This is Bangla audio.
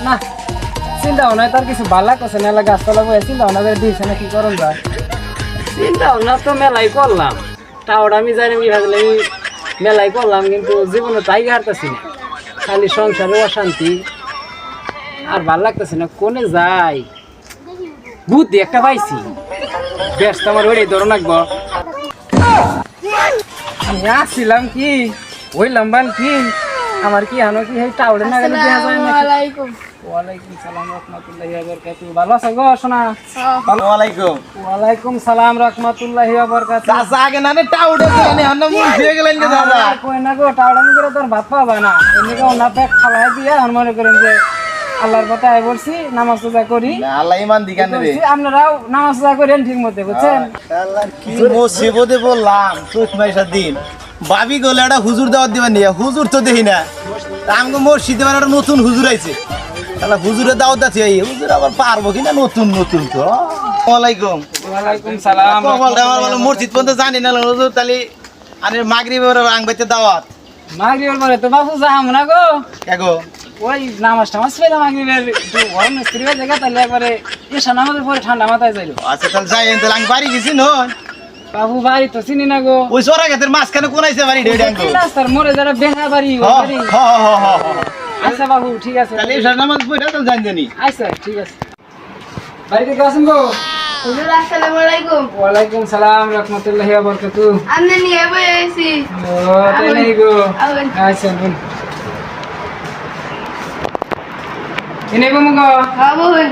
না চিন্তা ভাবনা তার কিছু ভালো লাগতেছে না, এলাকা গাছপালা বয়ে চিন্তা ভাবনা করে দিয়েছে না, কি করুন যায়। চিন্তা ভাবনা তো মেলাই করলাম, টাওয়ার আমি জানি ভাবলে আমি মেলাই করলাম, কিন্তু জীবনে তাই হারতেছি না, খালি সংসারে অশান্তি আর ভাল লাগতেছে না, কোনে যাই। বুদ্ধি একটা পাইছি, ব্যস্ত আমার ওইটাই ধরো রাখবো। আমি আসছিলাম কি হইলাম বান কি আমার কি হানো কি টাউরে না গেলে দেখা যায় না। ওয়ালাইকুম সালাম রাহমাতুল্লাহি ওয়া বারাকাতুহু। ভালো আছো গো সোনা? ওয়ালাইকুম ওয়ালাইকুম সালাম রাহমাতুল্লাহি ওয়া বারাকাতুহু। চাচা আগে না টাউডে জানি হান্না মুখ দিয়ে গেলেন কে দাদা কই না গো, টাউরে করে তোর ভাত পাওয়া না, এদিকে ওনা পেট খালাই দিয়া আর মনে করেন যে আল্লাহর কথা আই বলছি, নামাজ রোজা করি। না আল্লাহ ঈমান দিগান রে, আপনারাও নামাজ রোজা করেন ঠিক মতো, বুঝছেন? আল্লাহ কি মুসিবতে বললাম চোখ মাইসা দিন ভাবি গলে একটা হুজুর দাওয়াত দিবেন নিয়া, হুজুর তো দেখি না। আমগো মসজিদে মানে একটা নতুন হুজুর আইছে, তাহলে হুজুরের দাওয়াত আছে, এই হুজুর আবার পারবো কিনা, নতুন নতুন তো। ওয়ালাইকুম ওয়ালাইকুম সালাম। কমল আমার বলে মসজিদ পর্যন্ত জানি না হুজুর, তাহলে আরে মাগরিবের আংবাইতে দাওয়াত মাগরিবের পরে তো বাবু যাহাম না গো, এগো ওই নামাজ টামাজ পেলাম মাগরিবের গরম স্ত্রী হয়ে জায়গা, তাহলে একবারে এসা নামাজের পরে ঠান্ডা মাথায় যাইল। আচ্ছা তাহলে যাই, তাহলে আমি বাড়ি গেছি নয়। বাবু বাড়ি তো চিনি না গো, ওই সরা গাতের মাঝখানে কোন আইছে বাড়ি ডেডে আঙ্গো। রাস্তার মোড়ে যারা বেঙ্গা বাড়ি ওই বাড়ি। আচ্ছা বাবু ঠিক আছে, তাহলে এসা নামাজ পড়া তো জানি জানি। আচ্ছা ঠিক আছে। বাড়িতে কে আছেন গো? হুজুর আসসালামু আলাইকুম। ওয়ালাইকুম সালাম রাহমাতুল্লাহি ওয়া বারাকাতুহু। আমি নিয়ে বই আইছি। ও তাই নাই গো, আউন। আচ্ছা বোন এনে গো মগো। হ্যাঁ বই।